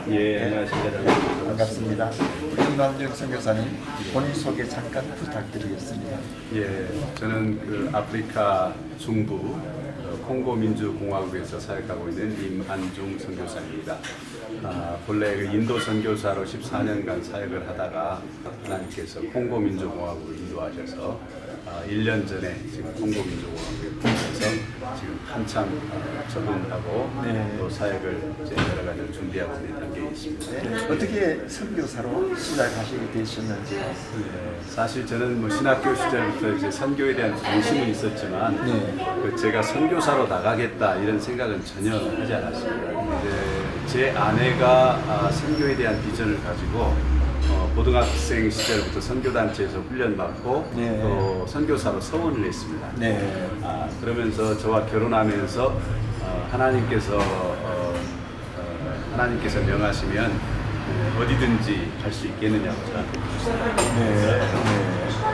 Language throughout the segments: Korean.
예, 안녕하십니까. 반갑습니다. 김남정 선교사님, 본인 소개 잠깐 부탁드리겠습니다. 예, 저는 그 아프리카 중부 콩고 민주공화국에서 사역하고 있는 임안중 선교사입니다. 본래 그 인도 선교사로 14년간 사역을 하다가 하나님께서 콩고 민주공화국을 인도하셔서 1년 전에 지금 콩고 민주공화국에 오셔서 지금 한참 적응하고 또 사역을 이제 여러 가지를 준비하고 있는 단계에 있습니다. 어떻게 선교사로 시작하시게 되셨는지? 사실 저는 뭐 신학교 시절부터 이제 선교에 대한 관심은 있었지만 그 제가 선교사로 나가겠다 이런 생각은 전혀 하지 않았습니다. 제 아내가 선교에 대한 비전을 가지고 고등학생 시절부터 선교단체에서 훈련받고 또 선교사로 서원을 했습니다. 그러면서 저와 결혼하면서 하나님께서 명하시면 어디든지 갈 수 있겠느냐고 저한테 묻으시더라고요.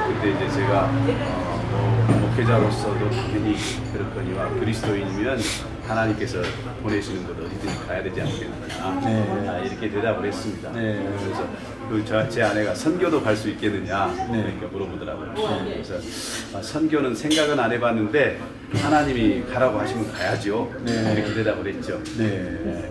그때 이제 제가 목회자로서도 당연히 그렇거니와 그리스도인이면 하나님께서 보내시는 곳 어디든지 가야 되지 않겠느냐 이렇게 대답을 했습니다. 그래서 제 아내가 선교도 갈 수 있겠느냐 이렇게 물어보더라고요. 그래서 선교는 생각은 안 해봤는데 하나님이 가라고 하시면 가야죠. 이렇게 대답을 했죠.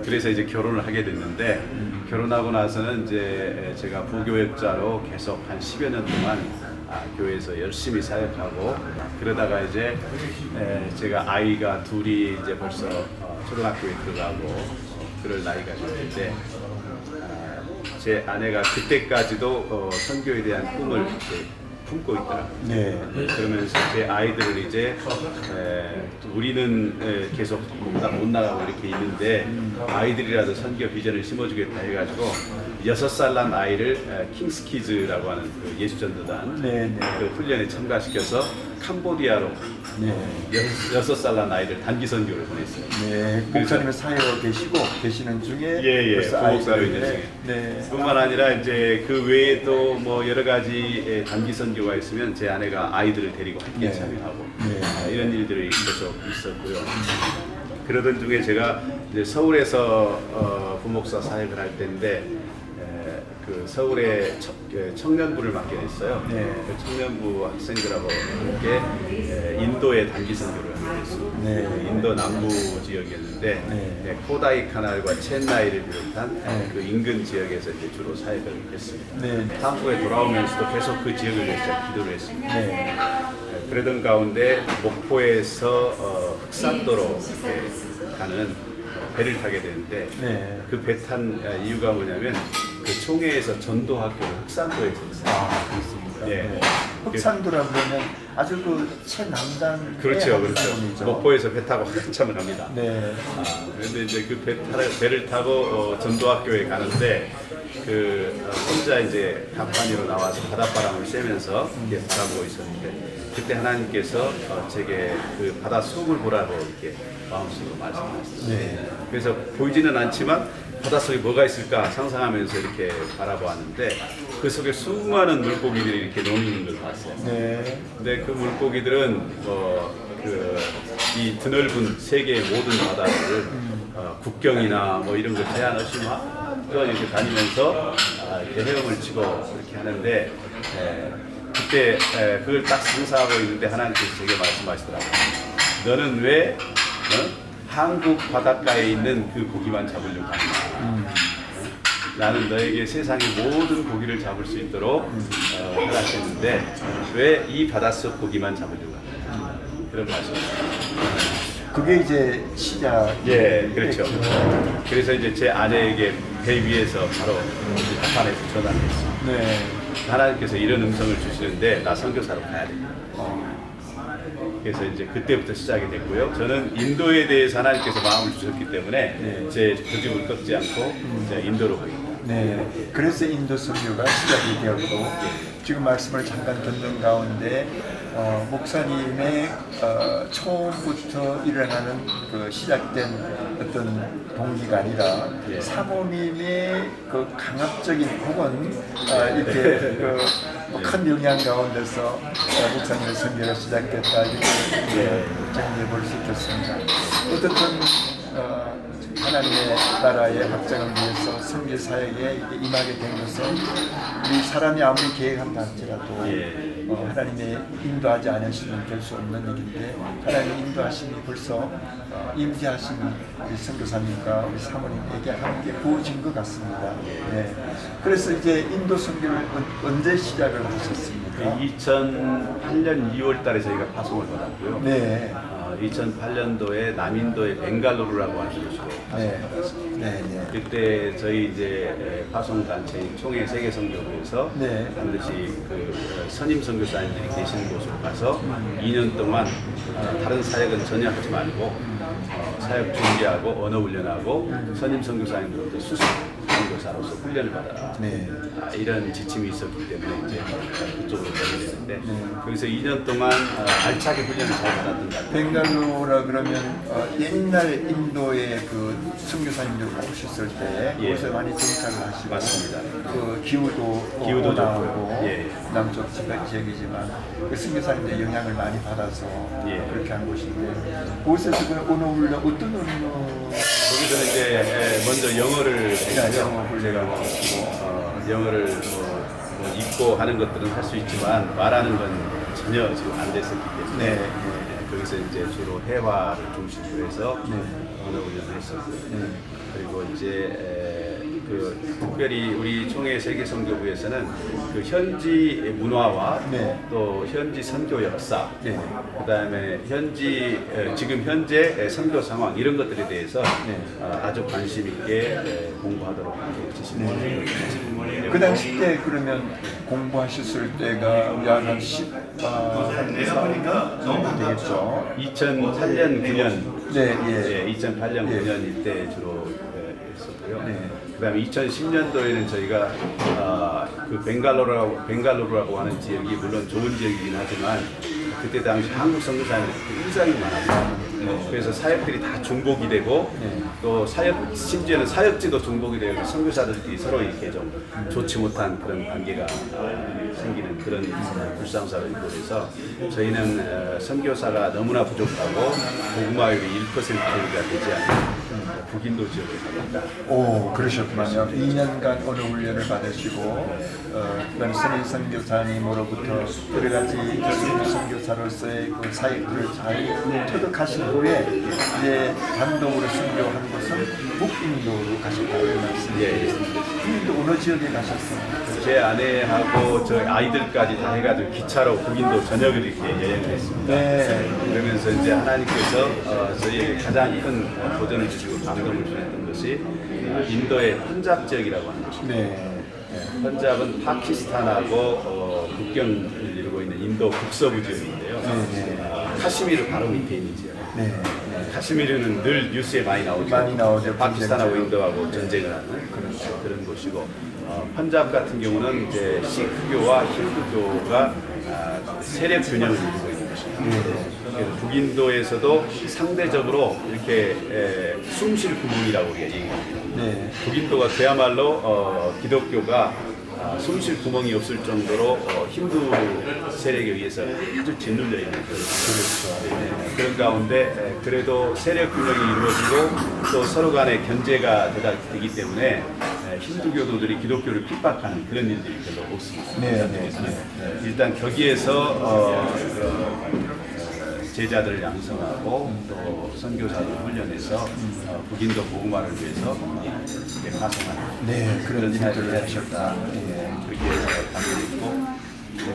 그래서 이제 결혼을 하게 됐는데 결혼하고 나서는 이제 제가 부교역자로 계속 한 10여 년 동안 교회에서 열심히 사역하고 그러다가 이제 제가 아이가 둘이 이제 벌써 초등학교에 들어가고 그럴 나이가 됐는데 제 아내가 그때까지도 선교에 대한 꿈을 품고 있더라고요. 그러면서 제 아이들을 이제 우리는 계속 못 나가고 이렇게 있는데 아이들이라도 선교 비전을 심어주겠다 해가지고 6살 난 아이를 킹스키즈라고 하는 그 예수전도단 그 훈련에 참가시켜서 캄보디아로 6살 난 아이를 단기 선교를 보냈어요. 목사님은 사역하고 계시는 중에 부목사로 있는 중에 뿐만 아니라 이제 그 외에도 뭐 여러 가지 단기 선교가 있으면 제 아내가 아이들을 데리고 함께 참여하고 이런 일들이 계속 있었고요. 그러던 중에 제가 이제 서울에서 부목사 사역을 할 때인데 그 서울에 청년부를 맡게 됐어요. 그 청년부 학생들하고 함께 인도의 단기 선교를 하게 됐습니다. 인도 남부 지역이었는데 코다이 카날과 첸나이를 비롯한 그 인근 지역에서 이제 주로 사역을 했습니다. 한국에 돌아오면서도 계속 그 지역을 위해서 기도를 했습니다. 그러던 가운데 목포에서 흑산도로 이렇게 가는 배를 타게 되는데 그 배 탄 이유가 뭐냐면 그 총회에서 전도학교 흑산도에서 있습니다. 흑산도라 그러면 아주 그 최남단 그렇죠. 목포에서 배 타고 한참을 갑니다. 그런데 이제 그 배를 타고 전도학교에 가는데 그 혼자 이제 갑판위로 나와서 바닷바람을 쐬면서 이렇게 바라보고 있었는데 그때 하나님께서 제게 그 바다 속을 보라고 이렇게 마음속으로 말씀하셨어요. 그래서 보이지는 않지만 바닷속에 뭐가 있을까 상상하면서 이렇게 바라보았는데 그 속에 수많은 물고기들이 이렇게 노는 걸 봤어요. 근데 그 물고기들은 이 드넓은 세계의 모든 바다를 국경이나 뭐 이런 걸 제한 없이 막 이렇게 다니면서 이렇게 헤엄을 치고 그렇게 하는데 그때 그걸 딱 상상하고 있는데 하나님께서 제게 말씀하시더라고요. 너는 왜 한국 바닷가에 있는 그 고기만 잡으려고 하느냐. 나는 너에게 세상의 모든 고기를 잡을 수 있도록 허락했는데 왜 이 바닷속 고기만 잡으려고 하느냐. 그런 말씀이에요. 그게 이제 시작. 그렇죠. 그래서 이제 제 아내에게 배 위에서 바로 답판에서 전화를 했어요. 하나님께서 이런 음성을 주시는데 나 선교사로 가야 된다. 그래서 이제 그때부터 시작이 됐고요. 저는 인도에 대해서 하나님께서 마음을 주셨기 때문에 제 고집을 꺾지 않고 이제 인도로 가겠다. 그래서 인도 선교가 시작이 되었고 지금 말씀을 잠깐 듣는 가운데 목사님의 처음부터 일어나는 그 시작된 어떤 동기가 아니라 사모님의 그 강압적인 혹은 이렇게 큰 영향 가운데서 목사님의 선교가 시작됐다 이렇게 정리해 볼 수 있겠습니다. 어떻든 하나님의 나라의 확장을 위해서 선교 사역에 임하게 된 것은 우리 사람이 아무리 계획한다 할지라도 하나님의 인도하지 않으시면 될 수 없는 일인데 하나님의 인도하심이 벌써 임재하심이 우리 선교사님과 우리 사모님에게 함께 부어진 것 같습니다. 네. 그래서 이제 인도 선교를 언제 시작을 하셨습니까? 2008년 2월 달에 저희가 파송을 받았고요. 네. 2008년도에 남인도의 벵갈루루라고 하는 곳으로 파송을 받았습니다. 네, 네. 그때 저희 이제 파송 단체인 총회 세계 선교부에서 네. 반드시 그 선임 선교사님들이 계시는 곳으로 가서 2년 동안 다른 사역은 전혀 하지 말고 사역 준비하고 언어 훈련하고 선임 선교사님들로부터 수습 선교사로서 훈련을 받아라. 네. 이런 지침이 있었기 때문에 이제 그쪽으로 가게 되는데 거기서 2년 동안 알차게 훈련을 잘 받았던 것 같아요. 벵갈루라 그러면 옛날 인도의 그 선교사님들 오셨을 때 거기서 많이 정착을 하시고 맞습니다. 그 기후도 나오고 남쪽 지역이지만 그 선교사님들 영향을 많이 받아서 그렇게 한 곳인데 거기서 그 언어 훈련 어떤 언어 거기서는 이제 먼저 영어를 했고요. 제가 영어를 뭐 읽고 하는 것들은 할 수 있지만 말하는 건 전혀 지금 안 됐었기 때문에 거기서 이제 주로 회화를 중심으로 해서 언어 훈련을 했었고요. 그리고 이제 특별히 우리 총회 세계선교부에서는 그 현지 문화와 또 현지 선교 역사, 그다음에 지금 현재 선교 상황 이런 것들에 대해서 아주 관심 있게 공부하도록 지시를 그 당시 때 그러면 공부하셨을 때가 약 한 14년 정도 되겠죠. 2008년 9년, 2008년 9년 이때 주로 했었고요. 그다음에 2010년도에는 저희가 그 벵갈루루라고 하는 지역이 물론 좋은 지역이긴 하지만 그때 당시 한국 선교사님들이 굉장히 많아서 그래서 사역들이 다 중복이 되고 또 심지어는 사역지도 중복이 되고 선교사들끼리 서로 이렇게 좀 좋지 못한 그런 관계가 생기는 그런 불상사를 있고 그래서 저희는 선교사가 너무나 부족하고 복음화율이 1%가 되지 않는 북인도 지역에 삽니다. 오, 그러셨구만요. 2년간 언어 훈련을 받으시고 그다음에 선임 선교사님으로부터 여러 가지 선교사로서의 그 사역들을 잘 터득하신 후에 이제 단독으로 선교한 곳은 북인도로 가셨다는 말씀이셨습니다. 북인도 어느 지역에 가셨어요? 제 아내하고 저희 아이들까지 다 해가지고 기차로 북인도 전역을 이렇게 여행을 했습니다. 그러면서 이제 하나님께서 저희에게 가장 큰 도전을 주시고 감동을 주셨던 것이 인도의 펀잡 지역이라고 하는 곳입니다. 펀잡은 파키스탄하고 국경을 이루고 있는 인도 북서부 지역인데요. 카시미르 바로 밑에 있는 지역. 카시미르는 늘 뉴스에 많이 나오죠. 파키스탄하고 인도하고 전쟁을 하는 그런 곳이고 펀잡 같은 경우는 이제 시크교와 힌두교가 세력 균형을 이루고 있는 곳입니다. 그래서 북인도에서도 상대적으로 이렇게 숨쉴 구멍이라고 얘기합니다. 북인도가 그야말로 기독교가 숨쉴 구멍이 없을 정도로 힌두 세력에 의해서 아주 짓눌려 있는 그런 가운데 그래도 세력 균형이 이루어지고 또 서로 간의 견제가 되기 때문에 힌두교도들이 기독교를 핍박하는 그런 일들이 별로 없습니다. 일단 거기에서 제자들을 양성하고 또 선교사를 훈련해서 북인도 복음화를 위해서 파송하는 그런 일들을 하셨다. 그렇게 해서 담겨있고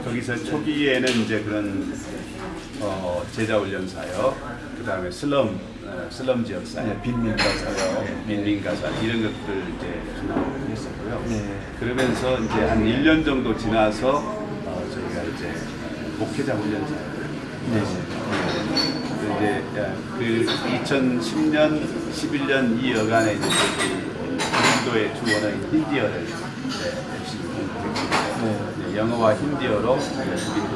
거기서 초기에는 이제 그런 제자 훈련 사역, 그 다음에 슬럼 지역 사역, 빈민가 사역, 민민가 사역 이런 것들을 이제 주로 했었고요. 그러면서 이제 한 1년 정도 지나서 저희가 이제 목회자 훈련 사역. 이제 그 2010년, 11년 이 여간에 이제 인도의 주 언어인 힌디어를 열심히 공부했고 영어와 힌디어로 인도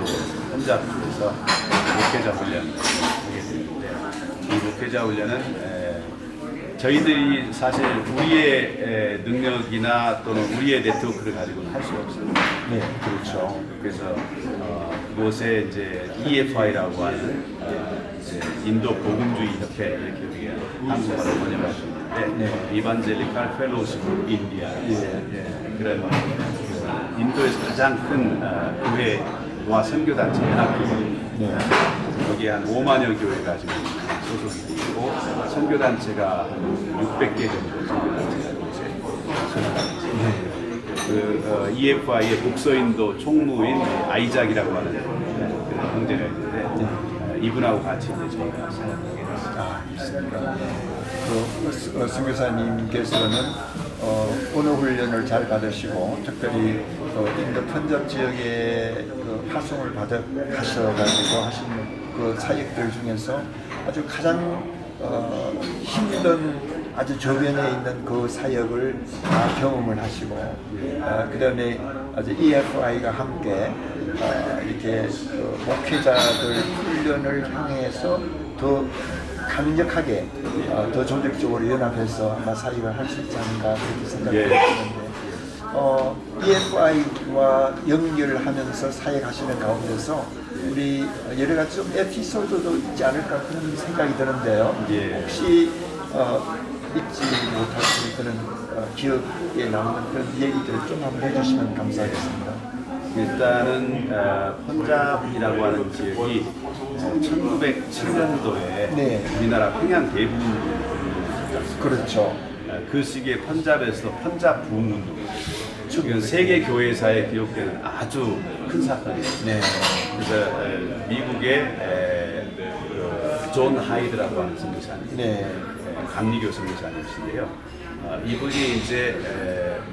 펀잡주에서 목회자 훈련을 하게 되는데 이 목회자 훈련은 저희들이 사실 우리의 능력이나 또는 우리의 네트워크를 가지고는 할 수가 없어요. 그렇죠. 그래서 그곳에 이제 EFI라고 하는 이제 인도 복음주의 협회 이렇게 우리가 한국어로 번역할 수 있는 있는데 이반젤리칼 펠로우십 인디아 그런 인도에서 가장 큰 교회와 선교단체 연합교회 여기 한 5만여 교회가 지금 소속이 있고 선교단체가 600개 정도 선교단체가 그 EFI의 북서인도 총무인 아이작이라고 하는 그런 형제가 있는데 이분하고 같이 이제 저희가 사역하게 됐습니다. 있습니다. 그 선교사님께서는 언어 훈련을 잘 받으시고 특별히 인도 펀잡 지역에 그 파송을 하셔가지고 하신 그 사역들 중에서 아주 가장 힘든 아주 저변에 있는 그 사역을 다 경험을 하시고 그다음에 아주 EFI가 함께 이렇게 목회자들 훈련을 향해서 더 강력하게 더 조직적으로 연합해서 아마 사역을 할 수 있지 않을까 그렇게 생각했는데 EFI와 연결하면서 사역하시는 가운데서 우리 여러 가지 좀 에피소드도 있지 않을까 그런 생각이 드는데요. 혹시 잊지 못하실 그런 기억에 남는 그런 얘기들을 좀 한번 해주시면 감사하겠습니다. 일단은 펀잡이라고 하는 지역이 1907년도에 우리나라 평양 대부분 그렇죠. 그 시기에 펀잡에서 펀잡 부흥운동 지금 세계 교회사에 기록되는 아주 큰 사건이에요. 그래서 미국의 존 하이드라고 하는 선교사님, 감리교 선교사님이신데요. 이분이 이제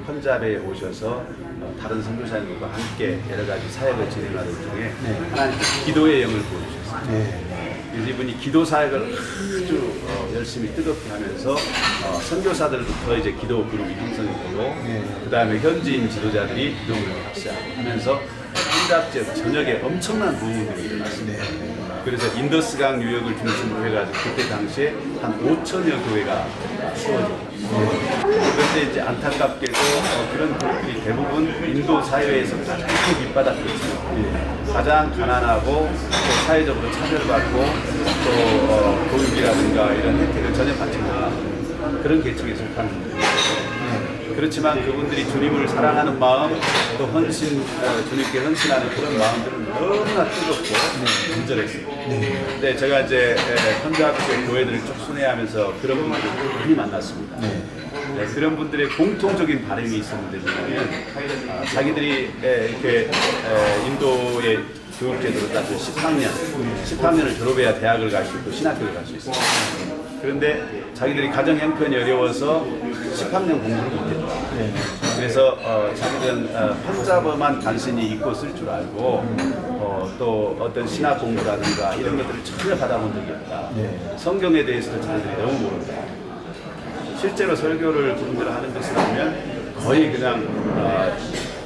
펀잡에 오셔서 다른 선교사님과 함께 여러 가지 사역을 진행하는 중에 하나님 기도의 영을 보여주셨어요. 그래서 이분이 기도 사역을 아주 열심히 뜨겁게 하면서 선교사들부터 이제 기도 그룹이 형성이 되고 그 다음에 현지인 지도자들이 기도 그룹을 합시하고 하면서 펀잡 지역 전역에 엄청난 부흥들이 일어났습니다. 그래서 인더스강 유역을 중심으로 해가지고 그때 당시에 한 5천여 교회가 세워졌어요. 그런데 이제 안타깝게도 그런 그룹들이 대부분 인도 사회에서 가장 밑바닥이었어요. 가장 가난하고 또 사회적으로 차별받고 또 교육이라든가 이런 혜택을 전혀 받지 못하는 그런 계층에 속하는 분들이에요. 그렇지만 그분들이 주님을 사랑하는 마음, 또 헌신, 주님께 헌신하는 그런 마음들은 너무나 뜨겁고 간절했어요. 근데 제가 이제 펀잡 교회들을 쭉 순회하면서 그런 분들을 많이 만났습니다. 그런 분들의 공통적인 바람이 있었는데 뭐냐면 자기들이 이렇게 인도의 교육제도로 따지면 10학년을 졸업해야 대학을 갈 수 있고 신학교를 갈 수 있어요. 그런데 자기들이 가정 형편이 어려워서 10학년 공부를 못했다. 그래서 자기들은 펀잡어만 단순히 읽고 쓸 줄 알고 또 어떤 신학 공부라든가 이런 것들을 전혀 받아본 적이 없다. 성경에 대해서도 자기들이 너무 모른다. 실제로 설교를 그분들 하는 것을 보면 거의 그냥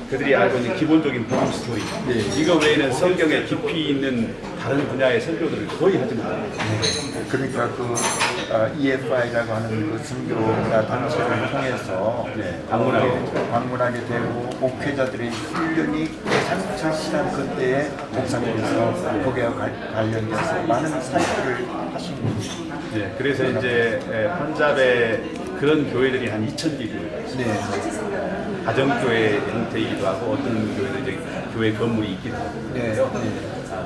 그들이 알고 있는 기본적인 복음 스토리 이거 외에는 성경에 깊이 있는 다른 분야의 설교들을 거의 하지 못합니다. 그러니까 그 EFI라고 하는 그 선교사 단체를 통해서 방문하게 되고 목회자들의 훈련이 가장 절실한 그때에 목사님께서 거기와 관련돼서 많은 사역들을 하신 거죠. 그래서 이제 펀잡에 그런 교회들이 한 2,000개 교회가 있습니다. 가정교회 형태이기도 하고 어떤 교회는 이제 교회 건물이 있기도 하고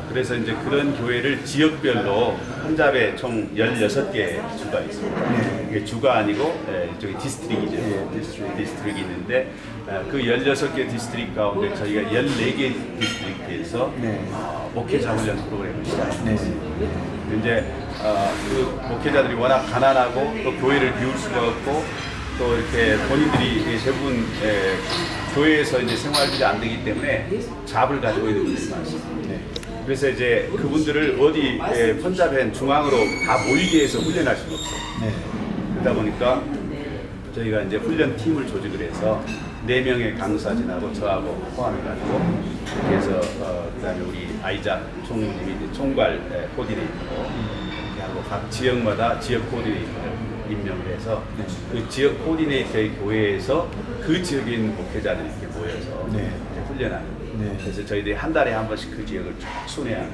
그래서 이제 그런 교회를 지역별로 펀잡에 총 16개 주가 있습니다. 이게 주가 아니고 이쪽에 디스트릭이죠. 디스트릭이 있는데 그 16개 디스트릭 가운데 저희가 14개 디스트릭에서 목회자 훈련 프로그램을 시작했습니다. 이제 그 목회자들이 워낙 가난하고 또 교회를 비울 수가 없고 또 이렇게 본인들이 대부분 교회에서 이제 생활비가 안 되기 때문에 잡을 가지고 있는 분들이 많습니다. 그래서 이제 그분들을 어디 펀잡엔 중앙으로 다 모이게 해서 훈련할 수가 없어요. 그러다 보니까 저희가 이제 훈련 팀을 조직을 해서 4명의 강사진하고 저하고 포함해가지고 그래서 그다음에 우리 아이작 총무님이 이제 총괄 코디네이터고 이렇게 하고 각 지역마다 지역 코디네이터를 임명을 해서 그 지역 코디네이터의 교회에서 그 지역에 있는 목회자들이 이렇게 모여서 훈련하는. 그래서 저희들이 한 달에 한 번씩 그 지역을 쭉 순회하는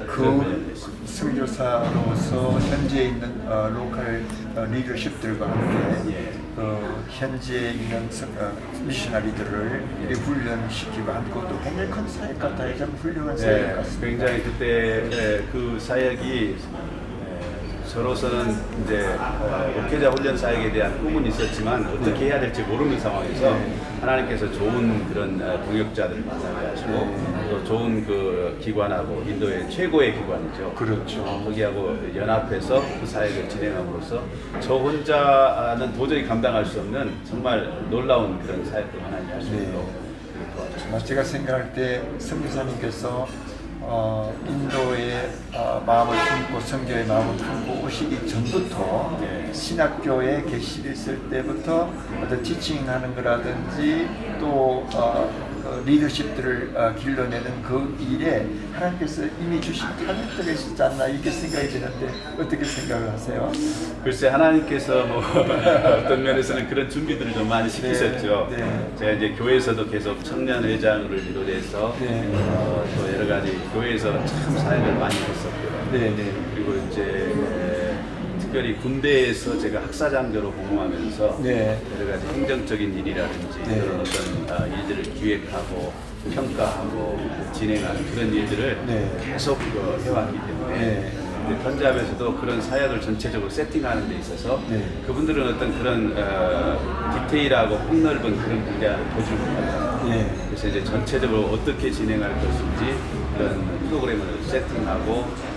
그 선교사로서 현지에 있는 로컬 리더십들과 함께 현지에 있는 미셔너리들을 훈련시키고 한 것도 굉장히 큰 사역 같아요. 참 훌륭한 사역 같습니다. 굉장히 그때 그 사역이 저로서는 이제 목회자 훈련 사역에 대한 꿈은 있었지만 어떻게 해야 될지 모르는 상황에서 하나님께서 좋은 그런 동역자들 만나게 하시고 또 좋은 그 기관하고 인도의 최고의 기관이죠. 그렇죠. 거기하고 연합해서 그 사역을 진행함으로써 저 혼자는 도저히 감당할 수 없는 정말 놀라운 그런 사역을 하나님이 할 수 있도록 도와주셨습니다. 제가 생각할 때 선교사님께서 인도의 마음을 품고 선교의 마음을 품고 오시기 전부터 신학교에 계시했을 때부터 어떤 티칭하는 거라든지 또 리더십들을 길러내는 그 일에 하나님께서 이미 주신 탤런트가 있지 않나 이렇게 생각이 드는데 어떻게 생각을 하세요? 글쎄 하나님께서 뭐 어떤 면에서는 그런 준비들을 좀 많이 시키셨죠. 제가 이제 교회에서도 계속 청년 회장을 비롯해서 또 여러 가지 교회에서 참 사역을 많이 했었고요. 그리고 이제 특별히 군대에서 제가 학사장교로 복무하면서 여러 가지 행정적인 일이라든지 그런 어떤 일들을 기획하고 평가하고 진행하는 그런 일들을 계속 해왔기 때문에 펀잡에서도 그런 사역을 전체적으로 세팅하는 데 있어서 그분들은 어떤 그런 디테일하고 폭넓은 그런 분야를 보지 못합니다. 그래서 이제 전체적으로 어떻게 진행할 것인지 그런 프로그램을 세팅하고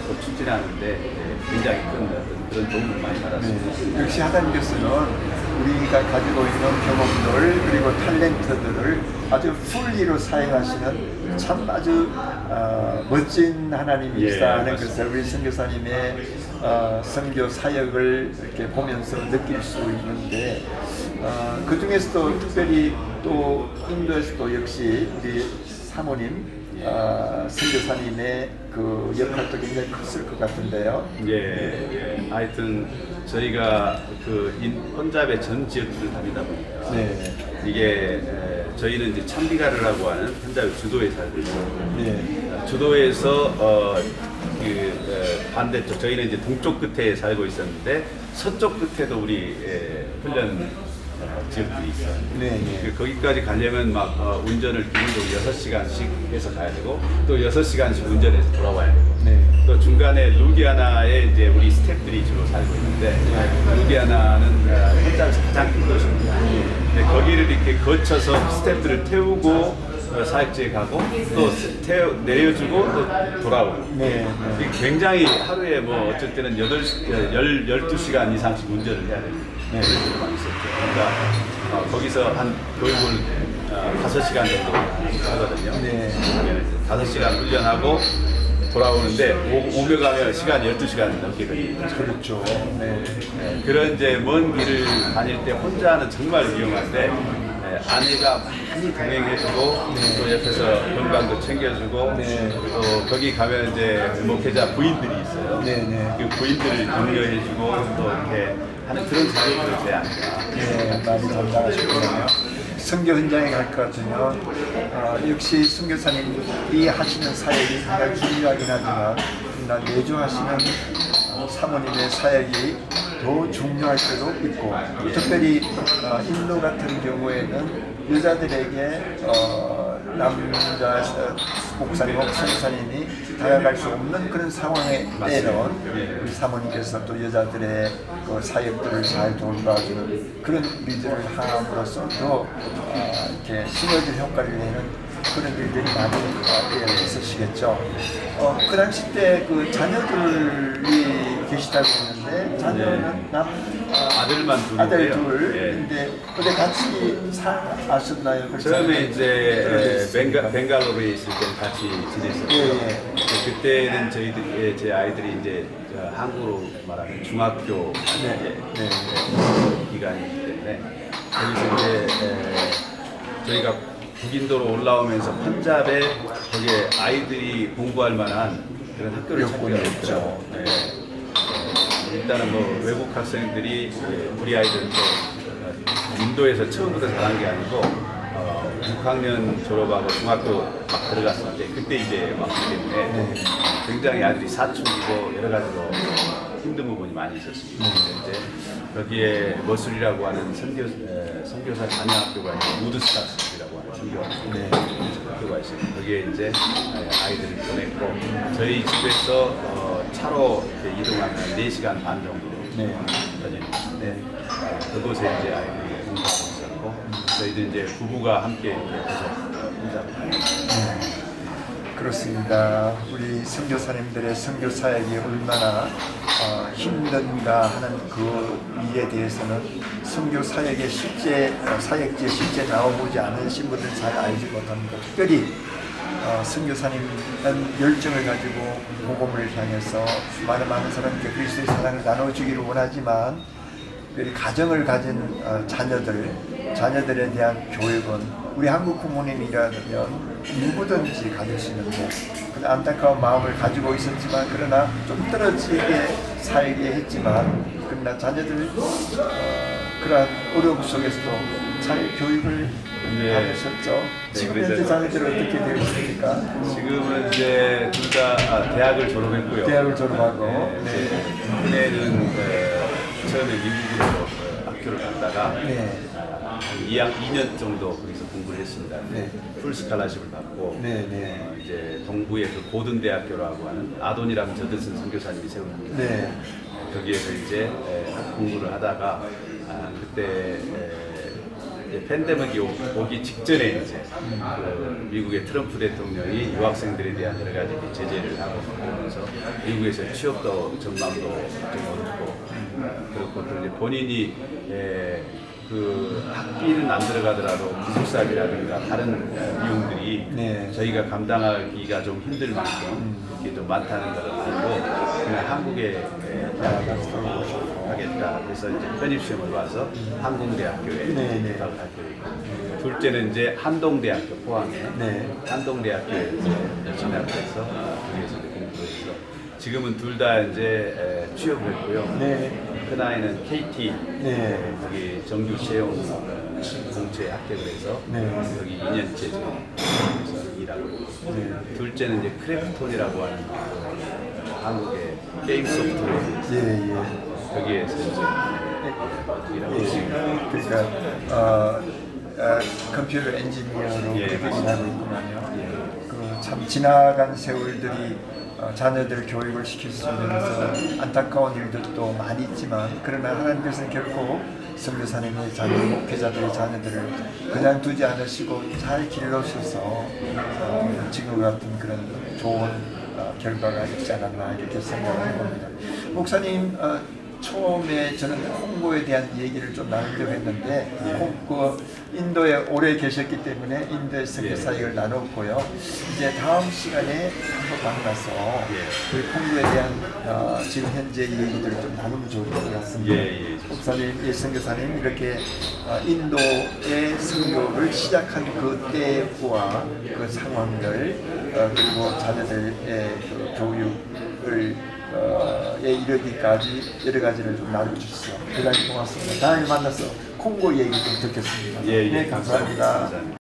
또 추진하는데 굉장히 큰 그런 도움을 많이 받았습니다. 역시 하나님께서는 우리가 가지고 있는 경험들 그리고 탤런트들을 아주 풀리로 사용하시는 참 아주 멋진 하나님이시다는 것을 우리 선교사님의 선교 사역을 이렇게 보면서 느낄 수 있는데 그 중에서도 특별히 또 인도에서도 역시 우리 사모님 선교사님의 그 역할도 굉장히 컸을 것 같은데요. 하여튼 저희가 그 펀잡의 전 지역들을 다니다 보니까 이게 저희는 이제 참비가르라고 하는 펀잡의 주도에 살고 있어요. 주도에서 그 반대쪽 저희는 이제 동쪽 끝에 살고 있었는데 서쪽 끝에도 우리 훈련 지역들이 있어요. 거기까지 가려면 막 운전을 기본적으로 6시간씩 해서 가야 되고 또 6시간씩 운전해서 돌아와야 되고 또 중간에 루디아나에 이제 우리 스태프들이 주로 살고 있는데 루디아나는 펀잡에서 가장 큰 도시입니다. 거기를 이렇게 거쳐서 스태프들을 태우고 사역지에 가고 또 내려주고 또 돌아오고 굉장히 하루에 뭐 어쩔 때는 12시간 이상씩 운전을 해야 됩니다. 그런 많이 있었죠. 그러니까 거기서 한 교육을 5시간 정도 하거든요. 5시간 훈련하고 돌아오는데 오며 가면 시간이 12시간 넘게 걸립니다. 그렇죠. 그런 이제 먼 길을 다닐 때 혼자는 정말 위험한데 아내가 많이 동행해주고 또 옆에서 건강도 챙겨주고 또 거기 가면 이제 목회자 부인들이 있어요. 그 부인들을 격려해주고 또 이렇게 하는 그런 사역들을 제야 합니다. 많이 담당하시거든요. 선교 현장에 갈 것 같으면 역시 선교사님이 하시는 사역이 굉장히 중요하긴 하지만 내주하시는 사모님의 사역이 더 중요할 때도 있고 특별히 인도 같은 경우에는 여자들에게 남자 목사님 혹은 선교사님이 다가갈 수 없는 그런 상황에는 우리 사모님께서 또 여자들의 그 사역들을 잘 돌봐주는 그런 일들을 함으로써 더 이렇게 시너지 효과를 내는 그런 일들이 많이 있으시겠죠. 그 당시 때 그 자녀들이 계시다고 했는데 자녀는 아들만 둘인데요. 아들 둘인데 근데 같이 아셨나요? 처음에 이제 벵갈로르에 있을 때 같이 지냈었고요. 그때는 제 아이들이 이제 한국으로 말하면 중학교 기간이기 때문에 거기서 이제 저희가 북인도로 올라오면서 펀잡에 거기에 아이들이 공부할 만한 그런 학교를 찾기가 어렵죠. 일단은 뭐 외국 학생들이 우리 아이들은 인도에서 처음부터 잘한 게 아니고 6학년 졸업하고 중학교 막 들어갔을 때 그때 이제 왔기 때문에 굉장히 아들이 사춘기고 여러 가지로 힘든 부분이 많이 있었습니다. 근데 이제 거기에 머슬이라고 하는 선교사 자녀학교가 있고 우드스타스라고 하는 선교학교가 있어요. 거기에 이제 아이들을 보냈고 저희 집에서 차로 이렇게 이동하면 4시간 반 정도 걸리는데 그곳에 이제 아이들이 공부하고 있었고 저희도 이제 부부가 함께 계속 공부하고 그렇습니다. 우리 선교사님들의 선교 사역이 얼마나 힘든가 하는 그 일에 대해서는 선교 사역의 사역지에 실제 나와보지 않으신 분들 잘 알지 못합니다. 특별히 선교사님은 열정을 가지고 복음을 향해서 많은 사람에게 그리스도의 사랑을 나눠주기를 원하지만 특별히 가정을 가진 자녀들에 대한 교육은 우리 한국 부모님이라면 누구든지 가질 수 있는데 안타까운 마음을 가지고 있었지만 그러나 좀 떨어지게 살게 했지만 그러나 자녀들 그러한 어려움 속에서도 잘 교육을 받으셨죠. 지금 현재 자녀들 어떻게 되어 있습니까? 지금은 이제 둘 다 대학을 졸업했고요. 대학을 졸업하고 큰애는 처음에 미국으로 학교를 갔다가 2년 정도 거기서 공부를 했습니다. 풀 스칼라십을 받고 이제 동부의 그 고든대학교라고 하는 아도니람 저드슨 선교사님이 세운 학교 거기에서 이제 공부를 하다가 그때 팬데믹이 오기 직전에 이제 그 미국의 트럼프 대통령이 유학생들에 대한 여러 가지 제재를 하고 그러면서 미국에서 취업도 전망도 좀 어렵고 그렇고 또 이제 본인이 그 학비는 안 들어가더라도 기숙사비라든가 다른 비용들이 저희가 감당하기가 좀 힘들 만큼 이렇게 좀 많다는 걸 알고 그냥 한국에 하겠다. 그래서 이제 편입시험을 봐서 한국대학교에 입학을 할 계획이고 둘째는 이제 한동대학교 포항에 한동대학교에 열심히 학교에서 거기에서 이제 공부해서 지금은 둘 다 이제 취업을 했고요. 큰 아이는 KT 거기 정규 채용 공채에 합격을 해서 여기 2년째 지금 일하고 있고 둘째는 이제 크래프톤이라고 하는 한국의 게임 소프트웨어 거기에서 이제 일하고 있습니다. 그러니까 컴퓨터 엔지니어로 일하고 있구만요. 참 지나간 세월들이 자녀들 교육을 시킬 수 있는 것은 안타까운 일들도 많이 있지만 그러나 하나님께서는 결코 선교사님의 자녀, 목회자들의 자녀들을 그냥 두지 않으시고 잘 길러주셔서 지금 같은 그런 좋은 결과가 있지 않았나 이렇게 생각을 해봅니다. 목사님 처음에 저는 홍보에 대한 얘기를 좀 나누려고 했는데 그 인도에 오래 계셨기 때문에 인도의 선교 사역을 나눴고요. 이제 다음 시간에 한번 만나서 그 홍보에 대한 지금 현재 얘기들을 좀 나누면 좋을 것 같습니다. 목사님, 선교사님 이렇게 인도의 선교를 시작한 그때와 그 상황들 그리고 자녀들의 그 교육을 이르기까지 여러 가지를 좀 나눠주시죠. 대단히 고맙습니다. 다음에 만나서 콩고 얘기 좀 듣겠습니다. 감사합니다.